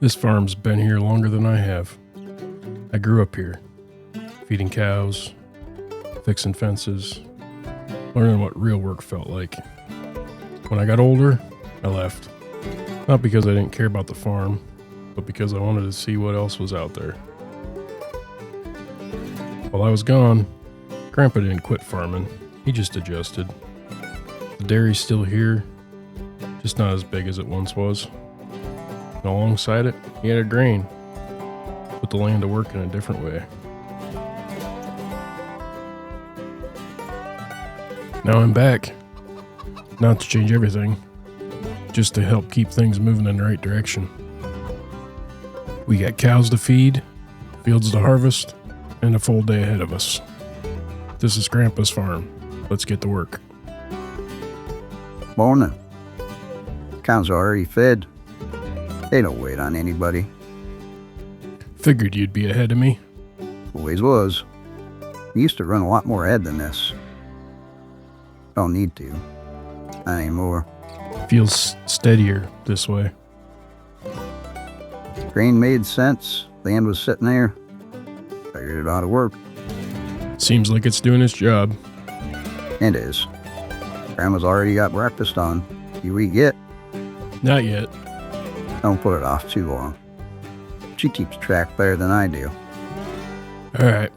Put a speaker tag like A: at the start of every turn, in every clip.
A: This farm's been here longer than I have. I grew up here, feeding cows, fixing fences, learning what real work felt like. When I got older, I left. Not because I didn't care about the farm, but because I wanted to see what else was out there. While I was gone, Grandpa didn't quit farming. He just adjusted. The dairy's still here, just not as big as it once was. And alongside it, he had a grain. Put the land to work in a different way. Now I'm back. Not to change everything, just to help keep things moving in the right direction. We got cows to feed, fields to harvest, and a full day ahead of us. This is Grandpa's farm. Let's get to work.
B: Morning. Cows are already fed. They don't wait on anybody.
A: Figured you'd be ahead of me.
B: Always was. We used to run a lot more ahead than this. Don't need to. Not anymore.
A: Feels steadier this way.
B: Grain made sense. Land was sitting there. Figured it ought to work.
A: Seems like it's doing its job.
B: It is. Grandma's already got breakfast on. You eat yet?
A: Not yet.
B: Don't put it off too long. She keeps track better than I do.
A: Alright.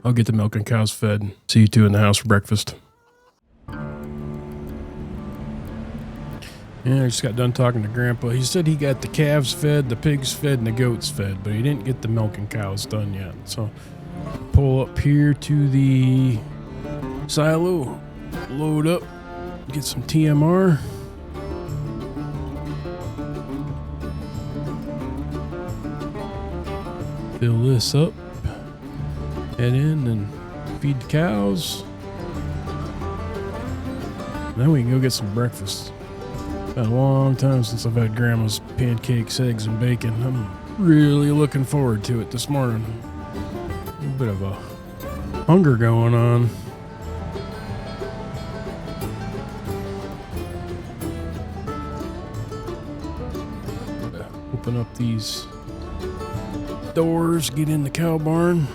A: I'll get the milk and cows fed. See you two in the house for breakfast. Yeah, I just got done talking to Grandpa. He said he got the calves fed, the pigs fed, and the goats fed, but he didn't get the milk and cows done yet. So, pull up here to the silo, load up, get some TMR. Fill this up, head in and feed the cows. Then we can go get some breakfast. Been a long time since I've had Grandma's pancakes, eggs, and bacon. I'm really looking forward to it this morning. A bit of a hunger going on. Open up these doors, get in the cow barn.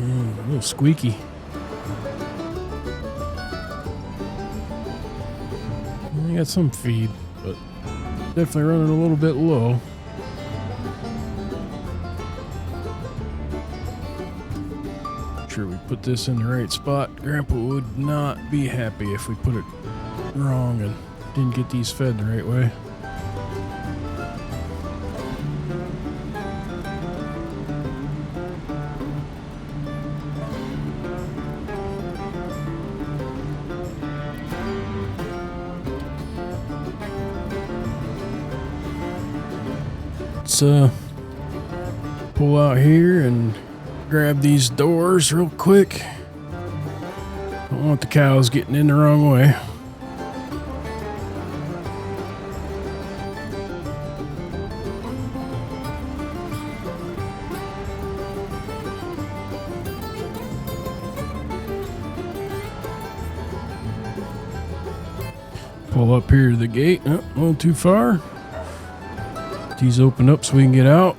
A: A little squeaky. I got some feed, but definitely running a little bit low. Sure we put this in the right spot. Grandpa would not be happy if we put it wrong and didn't get these fed the right way. Let's pull out here and grab these doors real quick. Don't want the cows getting in the wrong way. Pull up here to the gate. Oh, a little too far. These open up so we can get out.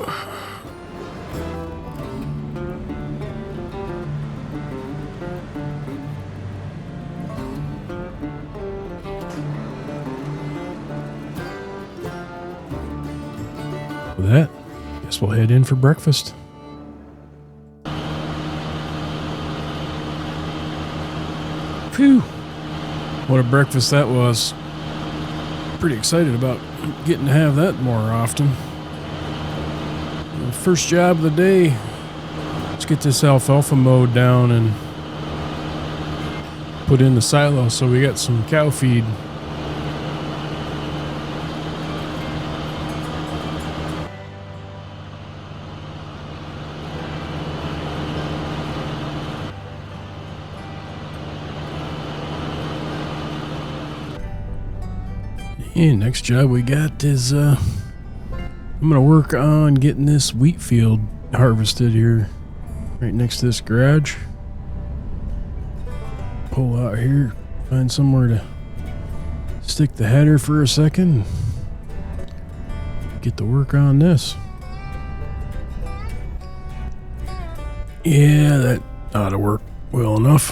A: With that, guess we'll head in for breakfast. Phew! What a breakfast that was. Pretty excited about getting to have that more often. First job of the day. Let's get this alfalfa mowed down and put in the silo so we got some cow feed. And next job we got is I'm gonna work on getting this wheat field harvested here right next to this garage. Pull out here, find somewhere to stick the header for a second. Get to work on this. Yeah, that ought to work well enough.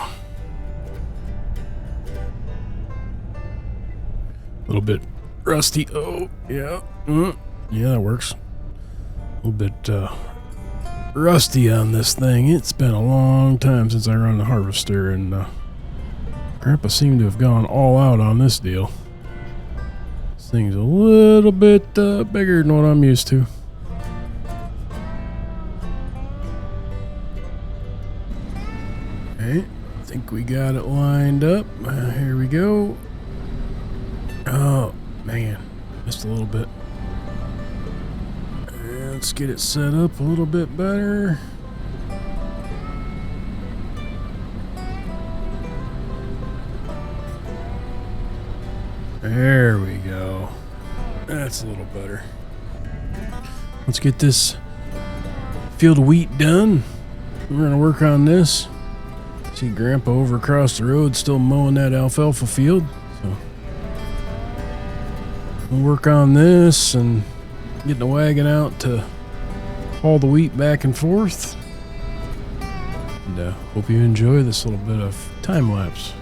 A: A little bit rusty. Oh, yeah. Yeah, that works. A little bit rusty on this thing. It's been a long time since I run the harvester, and Grandpa seemed to have gone all out on this deal. This thing's a little bit bigger than what I'm used to. Okay, I think we got it lined up. Here we go. Oh, man. Just a little bit. Let's get it set up a little bit better. There we go. That's a little better. Let's get this field of wheat done. We're going to work on this. See Grandpa over across the road still mowing that alfalfa field. So we'll work on this and get the wagon out to haul the wheat back and forth. And hope you enjoy this little bit of time lapse.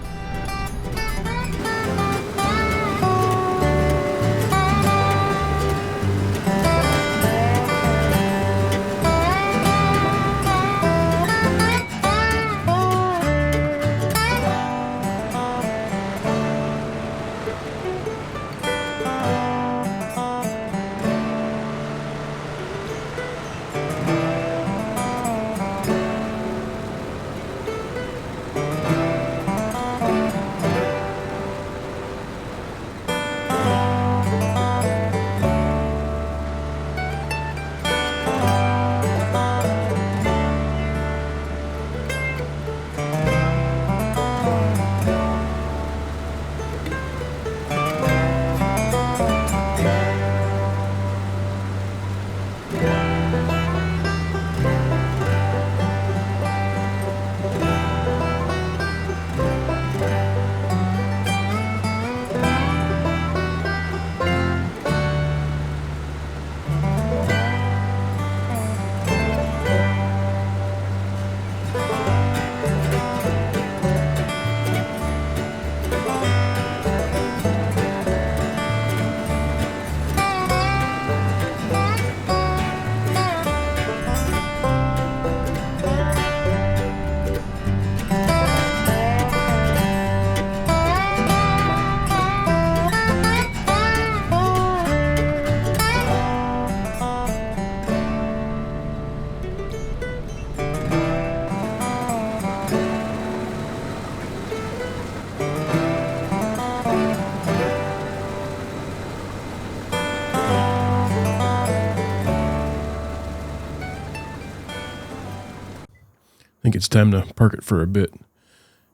A: I think it's time to park it for a bit.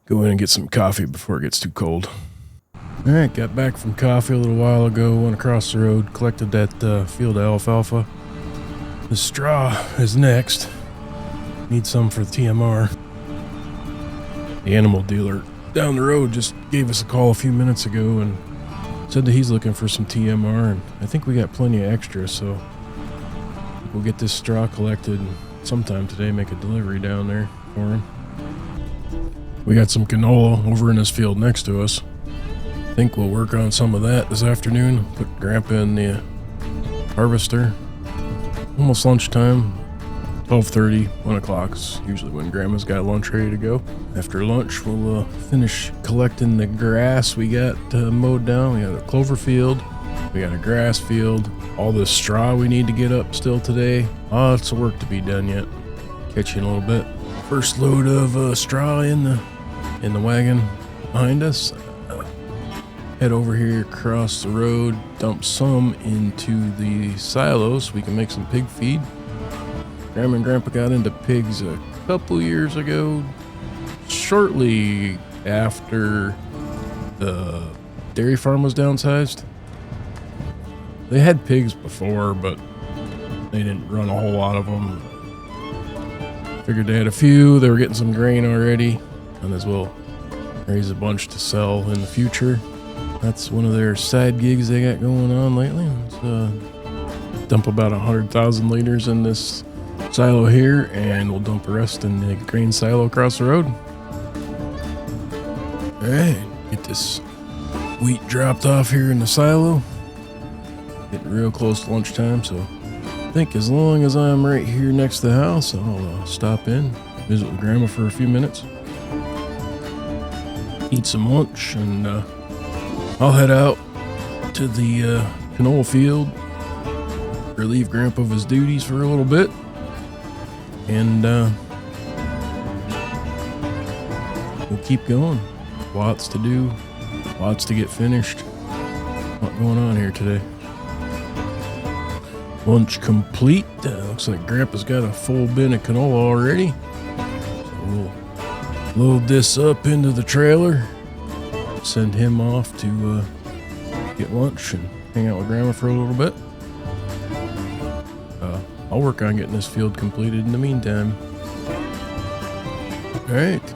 A: Go in and get some coffee before it gets too cold. Alright, got back from coffee a little while ago, went across the road, collected that field of alfalfa. The straw is next. Need some for the TMR. The animal dealer down the road just gave us a call a few minutes ago and said that he's looking for some TMR, and I think we got plenty of extra, so we'll get this straw collected and sometime today make a delivery down there for him. We got some canola over in this field next to us. I think we'll work on some of that this afternoon. Put Grandpa in the harvester. Almost lunchtime. 12:30, 1 o'clock is usually when Grandma's got lunch ready to go. After lunch, we'll finish collecting the grass we got mowed down. We got a clover field. We got a grass field. All this straw we need to get up still today. Lots of work to be done yet. Catch you in a little bit. First load of straw in the wagon behind us. Head over here across the road, dump some into the silos so we can make some pig feed. Grandma and Grandpa got into pigs a couple years ago, shortly after the dairy farm was downsized. They had pigs before, but they didn't run a whole lot of them. Figured they had a few. They were getting some grain already, and as well raise a bunch to sell in the future. That's one of their side gigs they got going on lately. Dump about 100,000 liters in this silo here, and we'll dump the rest in the grain silo across the road. All right, get this wheat dropped off here in the silo. Getting real close to lunchtime, so I think as long as I'm right here next to the house, I'll stop in, visit with Grandma for a few minutes, eat some lunch, and I'll head out to the canola field, relieve Grandpa of his duties for a little bit, and we'll keep going. Lots to do, lots to get finished. A lot going on here today. Lunch complete. Looks like Grandpa's got a full bin of canola already. So we'll load this up into the trailer, send him off to get lunch and hang out with Grandma for a little bit. I'll work on getting this field completed in the meantime. All right.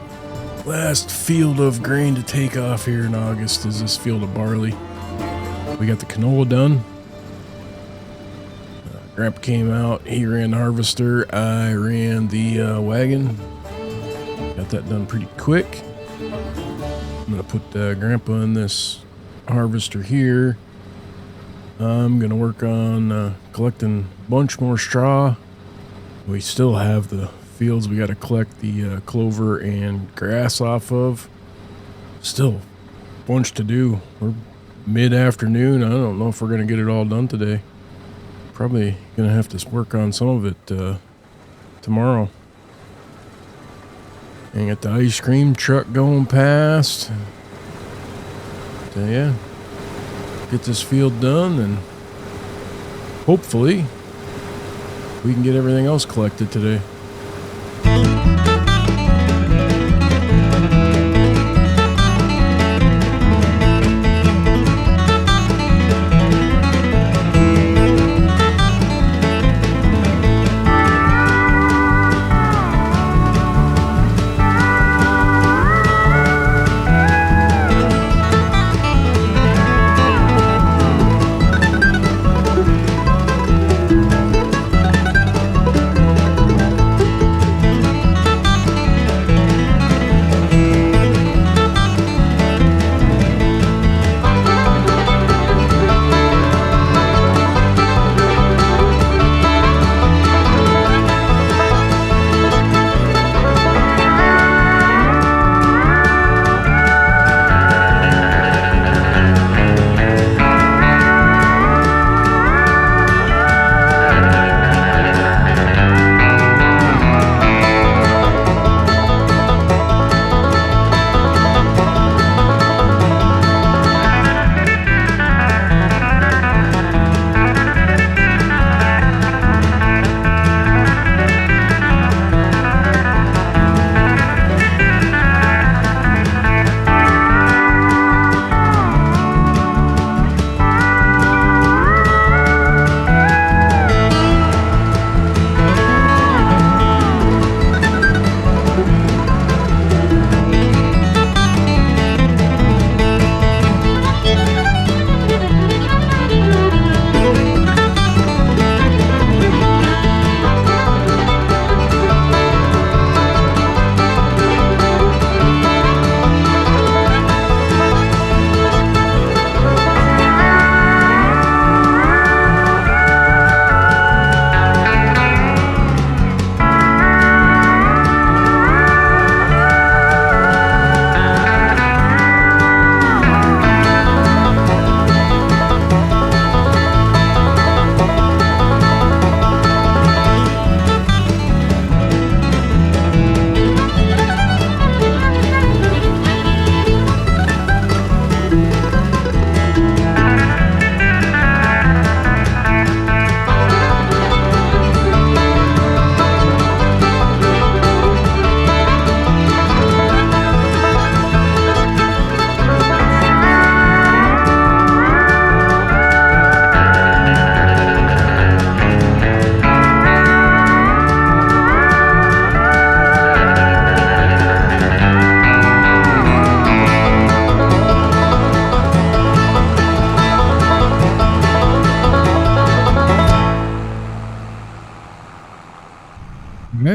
A: Last field of grain to take off here in August is this field of barley. We got the canola done. Grandpa came out, he ran the harvester, I ran the wagon. Got that done pretty quick. I'm gonna put Grandpa in this harvester here. I'm gonna work on collecting a bunch more straw. We still have the fields we gotta collect the clover and grass off of. Still a bunch to do. We're mid-afternoon. I don't know if we're gonna get it all done today. Probably gonna have to work on some of it tomorrow. And got the ice cream truck going past. Yeah, get this field done, and hopefully we can get everything else collected today.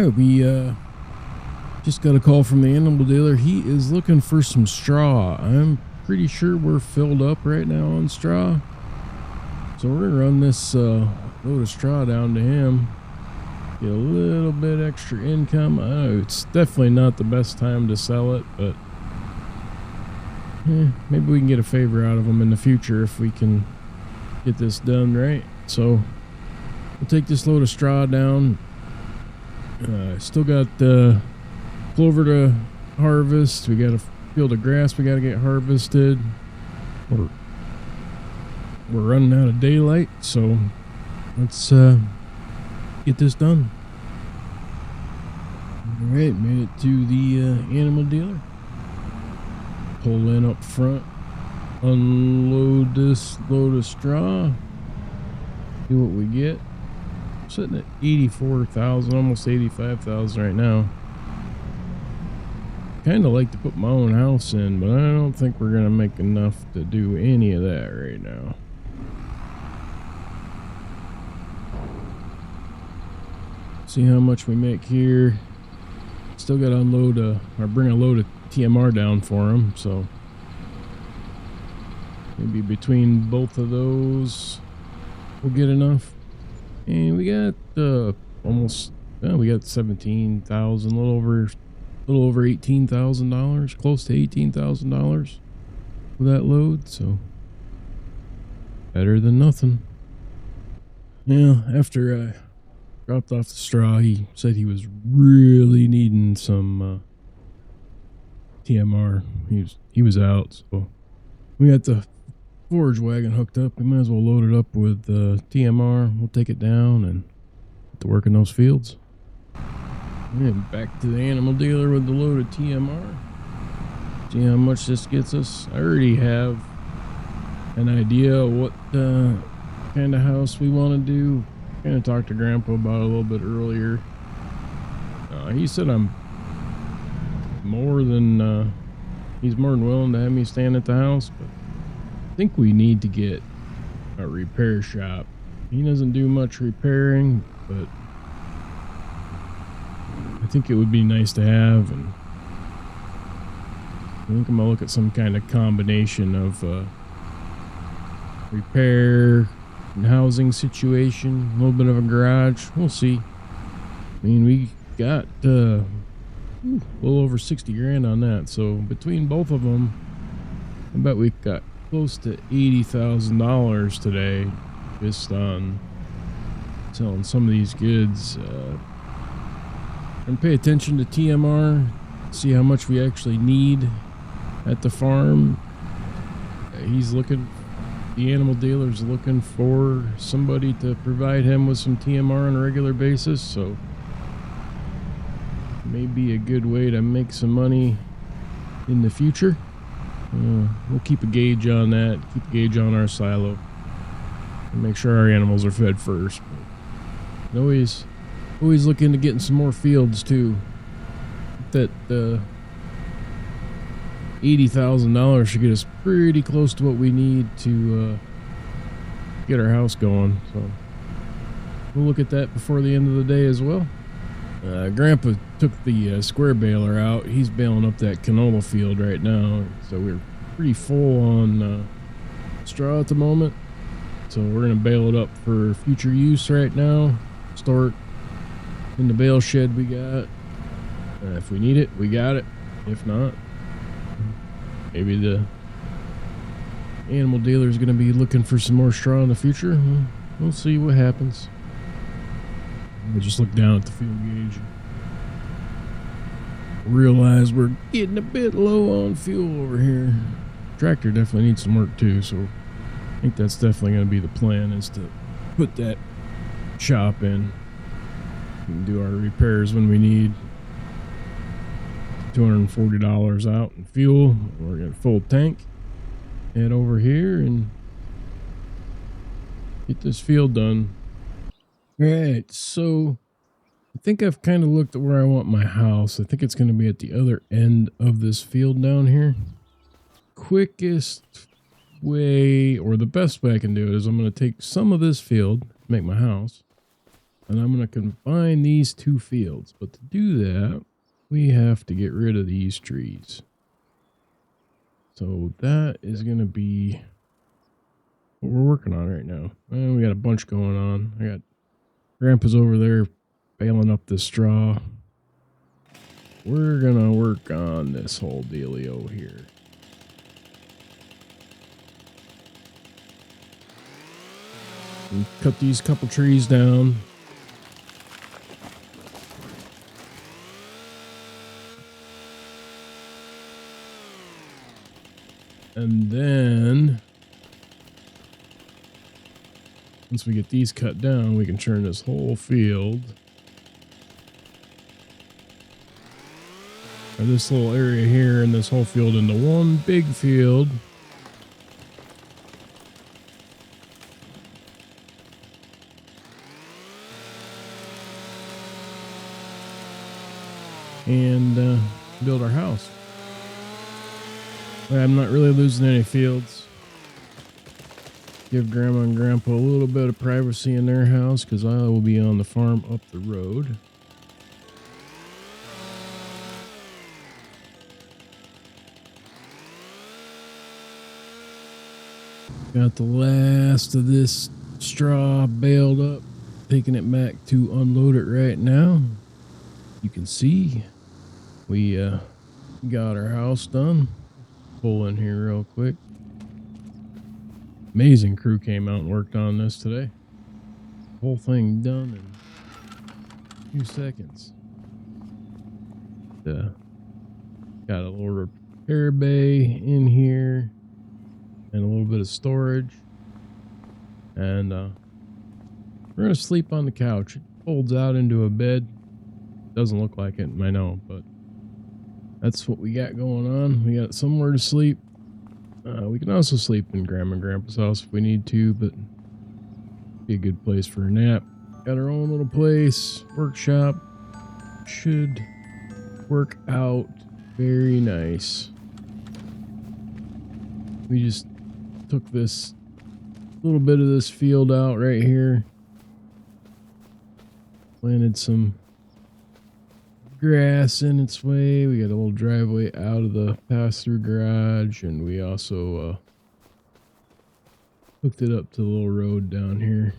A: right, we just got a call from the animal dealer. He is looking for some straw. I'm pretty sure we're filled up right now on straw. So we're gonna run this load of straw down to him. Get a little bit extra income. I know it's definitely not the best time to sell it, but maybe we can get a favor out of him in the future if we can get this done right. So we'll take this load of straw down. Still got clover to harvest. We got a field of grass we got to get harvested. We're running out of daylight, so let's get this done. All right, made it to the animal dealer. Pull in up front, unload this load of straw, see what we get. Sitting at 84,000, almost 85,000 right now. Kind of like to put my own house in, but I don't think we're gonna make enough to do any of that right now. See how much we make here. Still got to unload or bring a load of TMR down for him, so maybe between both of those we'll get enough. And we got almost we got 17,000, a little over $18,000, close to $18,000 for that load, so better than nothing. Yeah, after I dropped off the straw, he said he was really needing some TMR. He was out, so we got the forage wagon hooked up. We might as well load it up with TMR. We'll take it down and get to work in those fields. And back to the animal dealer with the load of TMR. See how much this gets us. I already have an idea of what kind of house we want to do. Kind of talked to Grandpa about it a little bit earlier. He said he's more than willing to have me stand at the house, but I think we need to get a repair shop. He doesn't do much repairing, but I think it would be nice to have, and I think I'm gonna look at some kind of combination of repair and housing situation, a little bit of a garage. We'll see. I mean, we got a little over 60 grand on that, so between both of them, I bet we got close to $80,000 today just on selling some of these goods. And pay attention to TMR, see how much we actually need at the farm. The animal dealer's looking for somebody to provide him with some TMR on a regular basis, so maybe a good way to make some money in the future. We'll keep a gauge on that, keep a gauge on our silo, and make sure our animals are fed first. But always looking to getting some more fields too. That $80,000 should get us pretty close to what we need to get our house going. So we'll look at that before the end of the day as well. Grandpa took the square baler out. He's baling up that canola field right now. So we're pretty full on straw at the moment. So we're going to bale it up for future use right now. Store it in the bale shed we got. If we need it, we got it. If not, maybe the animal dealer is going to be looking for some more straw in the future. We'll see what happens. We'll just look down at the fuel gauge and realize we're getting a bit low on fuel over here. Tractor definitely needs some work too, so I think that's definitely going to be the plan, is to put that shop in and do our repairs when we need. $240 out in fuel. We're gonna full tank, head over here and get this field done. All right, so I think I've kind of looked at where I want my house. I think it's going to be at the other end of this field down here. Quickest way, or the best way I can do it, is I'm going to take some of this field, make my house. And I'm going to combine these two fields. But to do that, we have to get rid of these trees. So that is going to be what we're working on right now. And we got a bunch going on. I got Grandpa's over there baling up the straw. We're going to work on this whole dealio here. And cut these couple trees down. And then once we get these cut down, we can turn this whole field, or this little area here and this whole field, into one big field. And build our house. I'm not really losing any fields. Give Grandma and Grandpa a little bit of privacy in their house because I will be on the farm up the road. Got the last of this straw baled up. Taking it back to unload it right now. You can see we got our house done. Pull in here real quick. Amazing crew came out and worked on this today. Whole thing done in a few seconds. Got a little repair bay in here and a little bit of storage. And we're gonna sleep on the couch. It folds out into a bed. Doesn't look like it, I know, but that's what we got going on. We got somewhere to sleep. We can also sleep in Grandma and Grandpa's house if we need to, but be a good place for a nap. Got our own little place, workshop. Should work out very nice. We just took this little bit of this field out right here. Planted some grass in its way. We got a little driveway out of the pass-through garage, and we also hooked it up to the little road down here.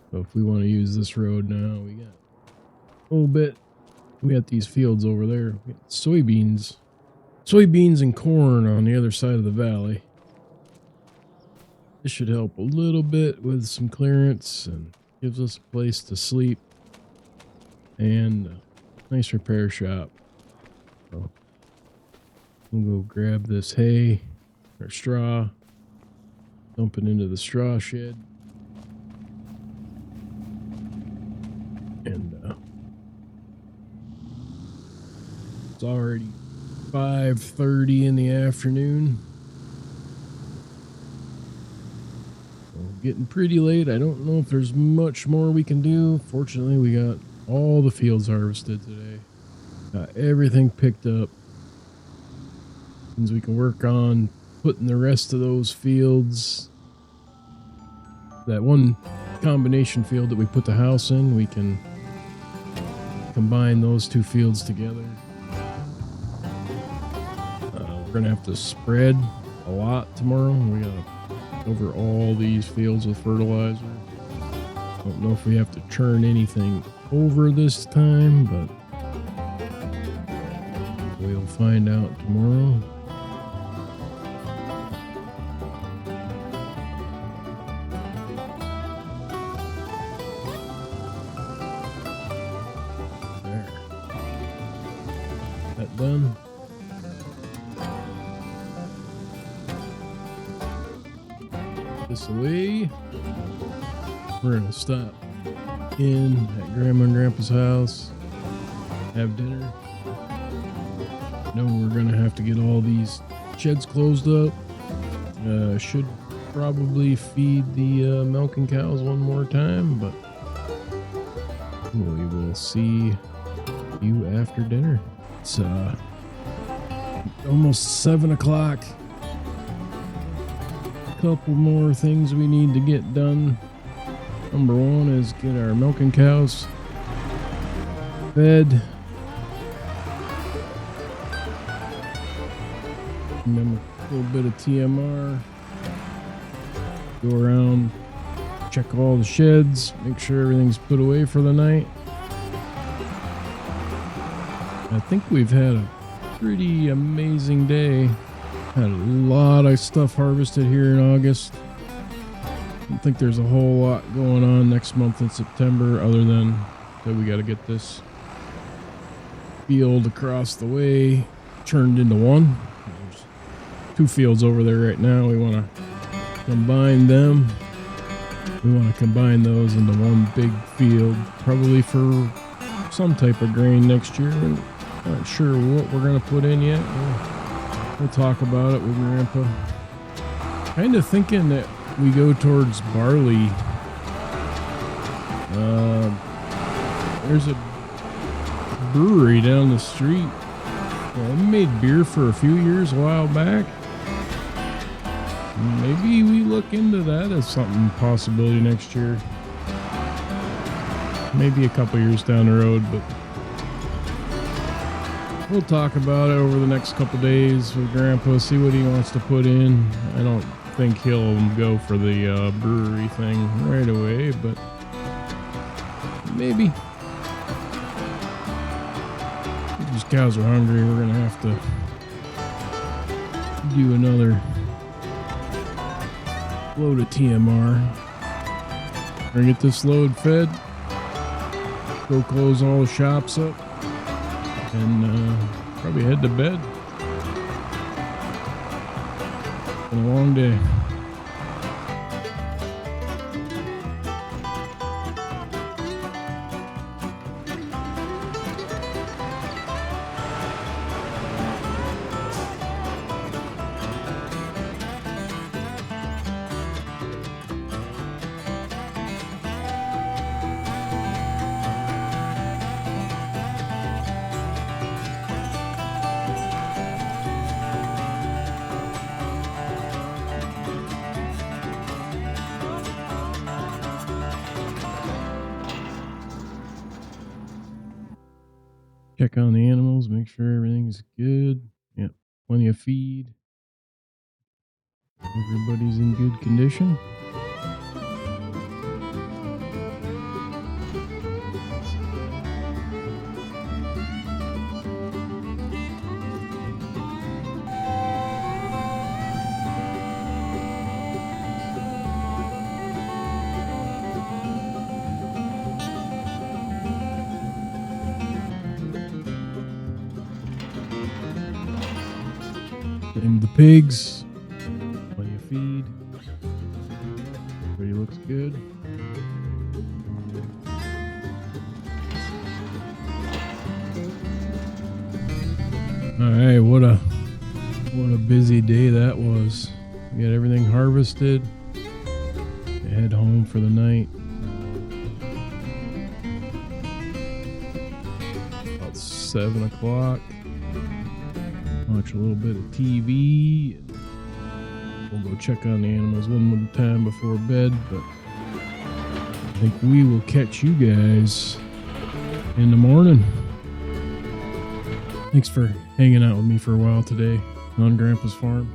A: So if we want to use this road now, we got a little bit. We got these fields over there. We got soybeans and corn on the other side of the valley. This should help a little bit with some clearance and gives us a place to sleep. And a nice repair shop. So we'll go grab this hay or straw, dump it into the straw shed. And it's already 5:30 in the afternoon. So getting pretty late. I don't know if there's much more we can do. Fortunately, we got all the fields harvested today. Got everything picked up. Means we can work on putting the rest of those fields. That one combination field that we put the house in, we can combine those two fields together. We're gonna have to spread a lot tomorrow. We gotta cover all these fields with fertilizer. Don't know if we have to churn anything over this time, but we'll find out tomorrow. There. That done. This away. We're gonna stop in at Grandma and Grandpa's house, have dinner. No, we're gonna have to get all these sheds closed up. Should probably feed the milking cows one more time, but we will see you after dinner. It's almost 7 o'clock. A couple more things we need to get done Number one is get our milking cows fed. And then a little bit of TMR. Go around, check all the sheds, make sure everything's put away for the night. I think we've had a pretty amazing day. Had a lot of stuff harvested here in August. I don't think there's a whole lot going on next month in September other than that we got to get this field across the way turned into one. There's 2 fields over there right now. We want to combine them. We want to combine those into one big field, probably for some type of grain next year. Not sure what we're going to put in yet. We'll talk about it with Grandpa. Kind of thinking that we go towards barley. There's a brewery down the street. They made beer for a few years a while back. Maybe we look into that as something possibility next year. Maybe a couple years down the road, but we'll talk about it over the next couple days with Grandpa, see what he wants to put in. I don't think he'll go for the brewery thing right away, but maybe. If these cows are hungry, we're going to have to do another load of TMR. We're going to get this load fed, go close all the shops up, and probably head to bed. It's been a long day. Check on the animals, make sure everything's good. Yep, plenty of feed. Everybody's in good condition. Same with the pigs. Plenty of feed. Everybody looks good. Alright, what a busy day that was. We got everything harvested. Head home for the night. About 7 o'clock. Watch a little bit of TV. And we'll go check on the animals one more time before bed. But I think we will catch you guys in the morning. Thanks for hanging out with me for a while today on Grandpa's farm.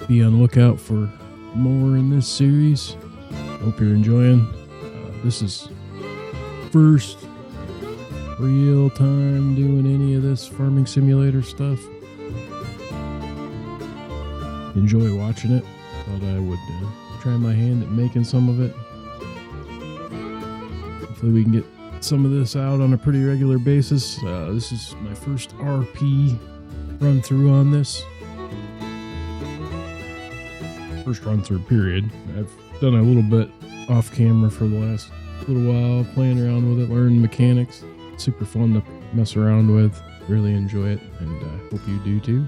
A: Be on the lookout for more in this series. Hope you're enjoying. This is first real time doing any of this farming simulator stuff. Enjoy watching it. Thought I would try my hand at making some of it. Hopefully we can get some of this out on a pretty regular basis. This is my first RP run through on this. First run through period. I've done a little bit off camera for the last little while, playing around with it, learning mechanics. Super fun to mess around with. Really enjoy it, and hope you do too.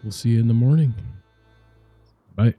A: We'll see you in the morning. Bye.